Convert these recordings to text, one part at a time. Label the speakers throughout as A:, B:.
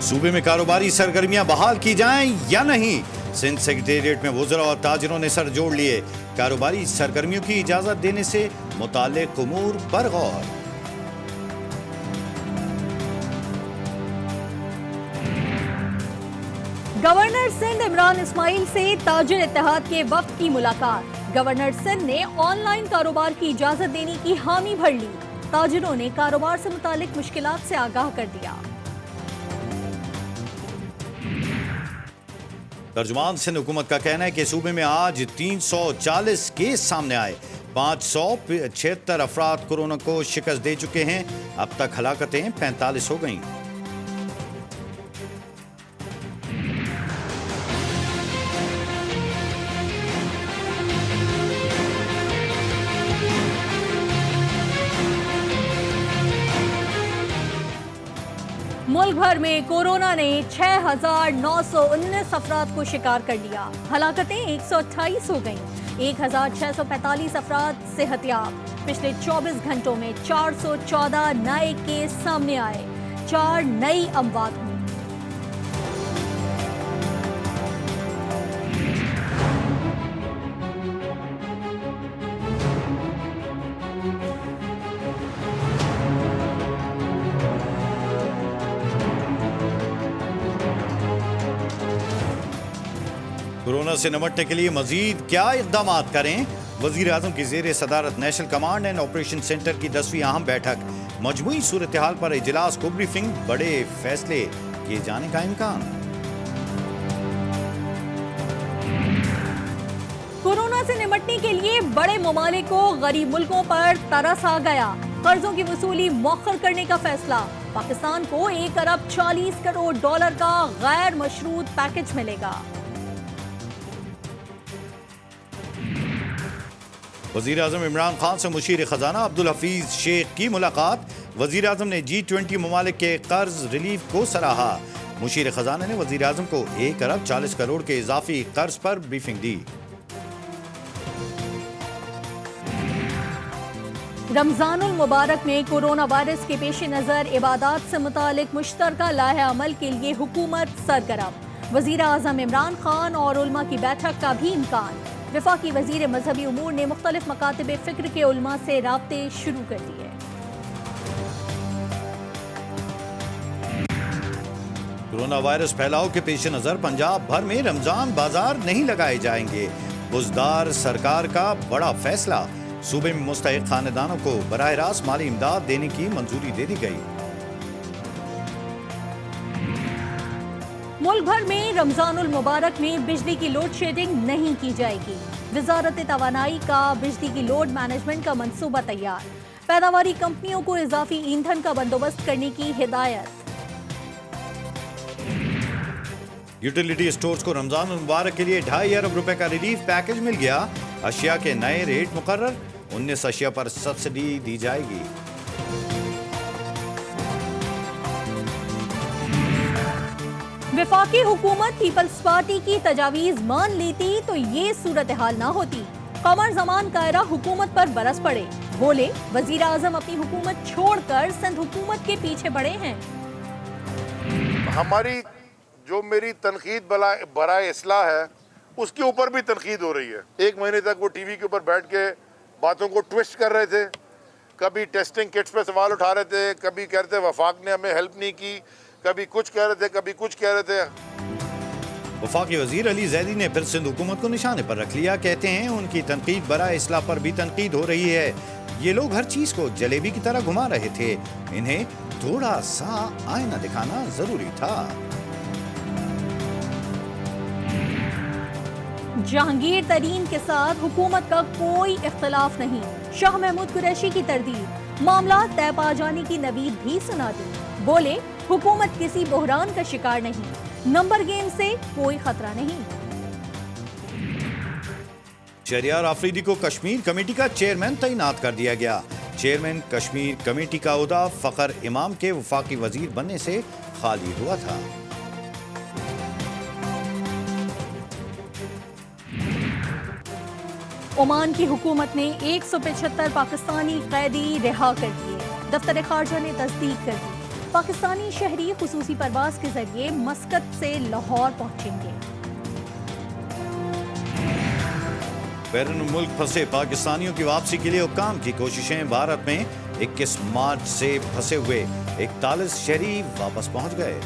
A: صوبے میں کاروباری سرگرمیاں بحال کی جائیں یا نہیں؟ سندھ سیکریٹریٹ میں وزراء اور تاجروں نے سر جوڑ لیے۔ کاروباری سرگرمیوں کی اجازت دینے سے متعلق امور پر غور۔
B: گورنر سندھ عمران اسماعیل سے تاجر اتحاد کے وفد کی ملاقات۔ گورنر سندھ نے آن لائن کاروبار کی اجازت دینے کی حامی بھر لی۔ تاجروں نے کاروبار سے متعلق مشکلات سے آگاہ کر دیا۔
A: ترجمان سندھ حکومت کا کہنا ہے کہ صوبے میں آج 340 کیس سامنے آئے۔ 576 افراد کورونا کو شکست دے چکے ہیں۔ اب تک ہلاکتیں 45 ہو گئیں۔
B: ملک بھر میں کورونا نے 6,919 افراد کو شکار کر لیا۔ ہلاکتیں 128 ہو گئیں۔ 1,645 افراد صحت یاب۔ پچھلے 24 گھنٹوں میں 414 نئے کیس سامنے آئے۔ 4 نئی اموات ہوئی۔
A: کورونا سے نمٹنے کے لیے مزید کیا اقدامات کریں؟ وزیر اعظم کی زیر صدارت national command and operation centre کی 10ویں اہم بیٹھک۔ مجموعی صورتحال پر اجلاس کو بریفنگ، بڑے فیصلے کیے جانے کا امکان۔
B: کورونا سے نمٹنے کے لیے بڑے ممالک کو غریب ملکوں پر ترس آ گیا۔ قرضوں کی وصولی مؤخر کرنے کا فیصلہ۔ پاکستان کو $1.40 کروڑ کا غیر مشروط پیکج ملے گا۔
A: وزیر اعظم عمران خان سے مشیر خزانہ عبدالحفیظ شیخ کی ملاقات۔ وزیر اعظم نے G20 ممالک کے قرض ریلیف کو سراہا۔ مشیر خزانہ نے وزیر اعظم کو $1.40 کروڑ کے اضافی قرض پر بریفنگ دی۔
B: رمضان المبارک میں کورونا وائرس کے پیش نظر عبادات سے متعلق مشترکہ لائحہ عمل کے لیے حکومت سرگرم۔ وزیر اعظم عمران خان اور علماء کی بیٹھک کا بھی امکان۔ وفاقی وزیر مذہبی امور نے مختلف مکاتب فکر کے علماء سے رابطے شروع کر دیے۔
A: کورونا وائرس پھیلاؤ کے پیش نظر پنجاب بھر میں رمضان بازار نہیں لگائے جائیں گے۔ بزدار سرکار کا بڑا فیصلہ۔ صوبے میں مستحق خاندانوں کو براہ راست مالی امداد دینے کی منظوری دے دی گئی۔
B: ملک بھر میں رمضان المبارک میں بجلی کی لوڈ شیڈنگ نہیں کی جائے گی۔ وزارت توانائی کا بجلی کی لوڈ مینجمنٹ کا منصوبہ تیار۔ پیداواری کمپنیوں کو اضافی ایندھن کا بندوبست کرنے کی ہدایت۔
A: یوٹیلیٹی اسٹورز کو رمضان المبارک کے لیے 2.5 ارب روپے کا ریلیف پیکج مل گیا۔ اشیاء کے نئے ریٹ مقرر۔ 19 اشیاء پر سبسڈی دی جائے گی۔
B: وفاقی حکومت پیپلز پارٹی کی تجاویز مان لیتی تو یہ صورتحال نہ ہوتی۔ قمر زمان کائرہ حکومت پر برس پڑے۔ بولے وزیر اعظم اپنی حکومت چھوڑ کر سندھ حکومت کے پیچھے پڑے ہیں۔
C: ہماری جو میری تنقید برائے اصلاح ہے اس کے اوپر بھی تنقید ہو رہی ہے۔ 1 مہینے تک وہ ٹی وی کے اوپر بیٹھ کے باتوں کو ٹوسٹ کر رہے تھے۔ کبھی ٹیسٹنگ کٹس پہ سوال اٹھا رہے تھے، کبھی کہتے وفاق نے ہمیں ہیلپ نہیں کی، کبھی کچھ کہہ رہے تھے، کبھی کچھ کہہ رہے تھے۔
A: وفاقی وزیر علی زیدی نے پھر سندھ حکومت کو نشانے پر رکھ لیا۔ کہتے ہیں ان کی تنقید برائے اصلاح پر بھی تنقید ہو رہی ہے۔ یہ لوگ ہر چیز کو جلیبی کی طرح گھما رہے تھے۔ انہیں تھوڑا سا آئینہ دکھانا ضروری تھا۔
B: جہانگیر ترین کے ساتھ حکومت کا کوئی اختلاف نہیں۔ شاہ محمود قریشی کی تردید۔ معاملات طے پا جانے کی نوید بھی سنا دی۔ بولے حکومت کسی بحران کا شکار نہیں۔ نمبر گیم سے کوئی خطرہ نہیں۔
A: شہریار آفریدی کو کشمیر کمیٹی کا چیئرمین تعینات کر دیا گیا۔ چیئرمین کشمیر کمیٹی کا عہدہ فخر امام کے وفاقی وزیر بننے سے خالی ہوا تھا۔
B: عمان کی حکومت نے 175 پاکستانی قیدی رہا کر دیے۔ دفتر خارجہ نے تصدیق کر دی۔ پاکستانی شہری خصوصی پرواز کے ذریعے مسقط سے لاہور پہنچیں گے۔
A: بیرون ملک پھنسے پاکستانیوں کی واپسی کے لیے حکام کی کوششیں۔ بھارت میں 21 مارچ سے پھنسے ہوئے 41 شہری واپس پہنچ گئے۔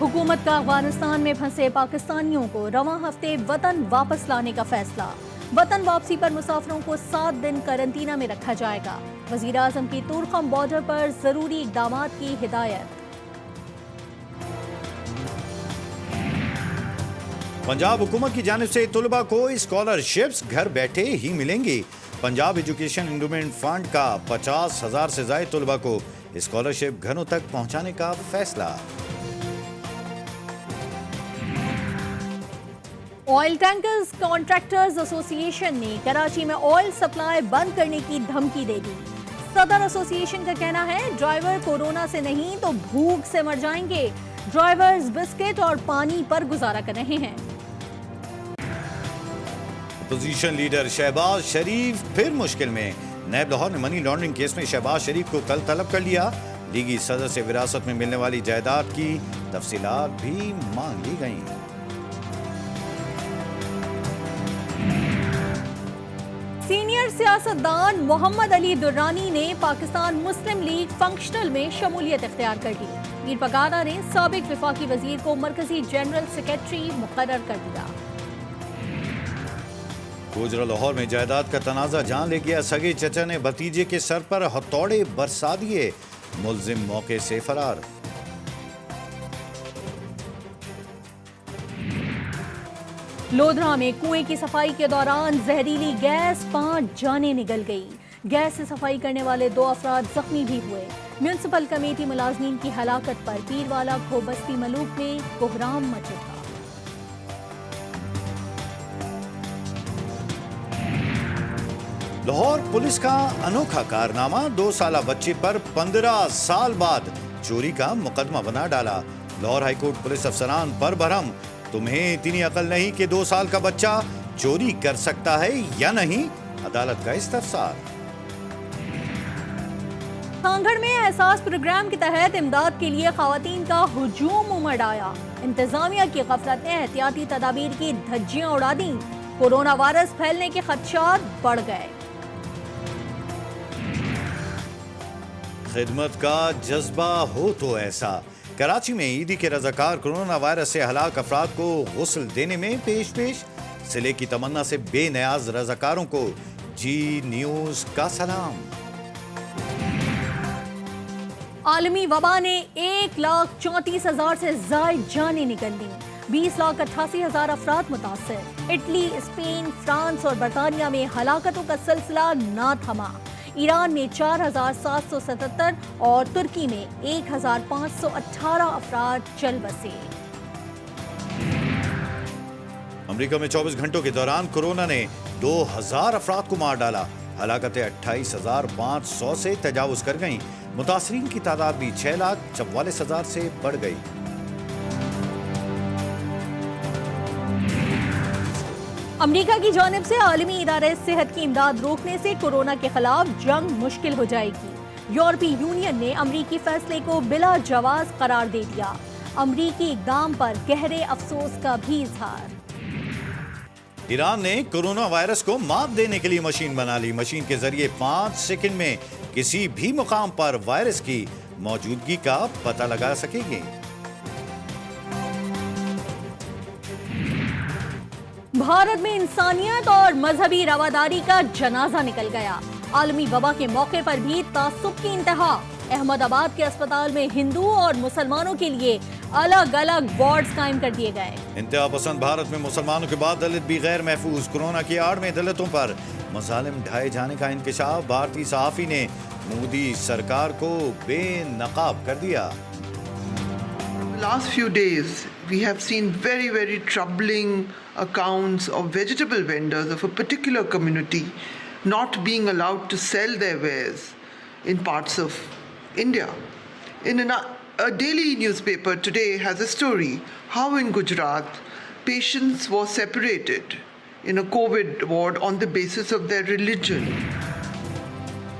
B: حکومت کا افغانستان میں پھنسے پاکستانیوں کو رواں ہفتے وطن واپس لانے کا فیصلہ۔ وطن واپسی پر مسافروں کو 7 دن قرنطینہ میں رکھا جائے گا۔ وزیر اعظم کی تورخم بارڈر پر ضروری اقدامات کی ہدایت۔
A: پنجاب حکومت کی جانب سے طلباء کو اسکالرشپس گھر بیٹھے ہی ملیں گی۔ پنجاب ایجوکیشن انڈومنٹ فنڈ کا 50,000 سے زائد طلباء کو اسکالرشپ گھروں تک پہنچانے کا فیصلہ۔
B: آئل ٹینکرز کانٹریکٹرز ایسوسی ایشن نے کراچی میں آئل سپلائی بند کرنے کی دھمکی دے دی۔ صدر ایسوسی ایشن کا کہنا ہے ڈرائیور کورونا سے نہیں تو بھوک سے مر جائیں گے۔ ڈرائیورز بسکٹ اور پانی پر گزارا کر رہے ہیں۔
A: اپوزیشن لیڈر شہباز شریف پھر مشکل میں۔ نیب لاہور نے منی لانڈرنگ کیس میں شہباز شریف کو کل طلب کر لیا۔ لیگی صدر سے وراثت میں ملنے والی جائیداد کی تفصیلات بھی مانگ لی گئیں۔
B: سینئر سیاستدان محمد علی درانی نے پاکستان مسلم لیگ فنکشنل میں شمولیت اختیار کر لی۔ میر پگانا نے سابق وفاقی وزیر کو مرکزی جنرل سیکرٹری مقرر کر دیا۔
A: گوجرا لاہور میں جائیداد کا تنازع جان لے گیا۔ سگے چچا نے بھتیجے کے سر پر ہتھوڑے برسا دیے۔ ملزم موقع سے فرار۔
B: لودھرا میں کنویں کی صفائی کے دوران زہریلی گیس 5 جانیں نگل گئی۔ گیس سے صفائی کرنے والے 2 افراد زخمی بھی ہوئے۔ میونسپل کمیٹی ملازمین کی ہلاکت پر پیروالا کھوبستی ملوک میں کوہرام مچ اٹھا۔
A: لاہور پولیس کا انوکھا کارنامہ، 2 سالہ بچے پر 15 سال بعد چوری کا مقدمہ بنا ڈالا۔ لاہور ہائی کورٹ پولیس افسران پر برہم، تمہیں اتنی عقل نہیں کہ 2 سال کا بچہ چوری کر سکتا ہے یا نہیں؟ عدالت کا استفسار۔
B: کانگڑ میں احساس پروگرام کے تحت امداد کے لیے خواتین کا ہجوم امڑ آیا۔ انتظامیہ کی غفلت نے احتیاطی تدابیر کی دھجیاں اڑا دیں۔ کورونا وائرس پھیلنے کے خدشات بڑھ گئے۔
A: خدمت کا جذبہ ہو تو ایسا۔ کراچی میں عیدی کے رضاکار کورونا وائرس سے ہلاک افراد کو غسل دینے میں پیش صلے کی تمنا سے بے نیاز رضاکاروں کو جی نیوز کا سلام۔
B: عالمی وبا نے 1,34,000 سے زائد جانیں نکل دیں۔ 20,88,000 افراد متاثر۔ اٹلی، اسپین، فرانس اور برطانیہ میں ہلاکتوں کا سلسلہ نہ تھما۔ ایران میں 4,777 اور ترکی میں 1,518 افراد چل بسے۔
A: امریکہ میں 24 گھنٹوں کے دوران کورونا نے 2,000 افراد کو مار ڈالا۔ ہلاکتیں 28,500 سے تجاوز کر گئیں۔ متاثرین کی تعداد بھی 6,44,000 سے بڑھ گئی۔
B: امریکہ کی جانب سے عالمی ادارے صحت کی امداد روکنے سے کورونا کے خلاف جنگ مشکل ہو جائے گی۔ یورپی یونین نے امریکی فیصلے کو بلا جواز قرار دے دیا۔ امریکی اقدام پر گہرے افسوس کا بھی اظہار۔
A: ایران نے کورونا وائرس کو مات دینے کے لیے مشین بنا لی۔ مشین کے ذریعے 5 سیکنڈ میں کسی بھی مقام پر وائرس کی موجودگی کا پتہ لگا سکے گی۔
B: بھارت میں انسانیت اور مذہبی رواداری کا جنازہ نکل گیا۔ عالمی وبا کے موقع پر بھی تعصب کی انتہا۔ احمد آباد کے اسپتال میں ہندو اور مسلمانوں کے لیے الگ الگ وارڈز قائم کر دیے گئے۔
A: انتہا پسند بھارت میں مسلمانوں کے بعد دلت بھی غیر محفوظ۔ کورونا کی آڑ میں دلتوں پر مظالم ڈھائے جانے کا انکشاف۔ بھارتی صحافی نے مودی سرکار کو بے نقاب کر دیا۔
D: Last few days, we have seen very, very troubling accounts of vegetable vendors of a particular community not being allowed to sell their wares in parts of India. A daily newspaper today has a story how in Gujarat patients were separated in a COVID ward on the basis of their religion.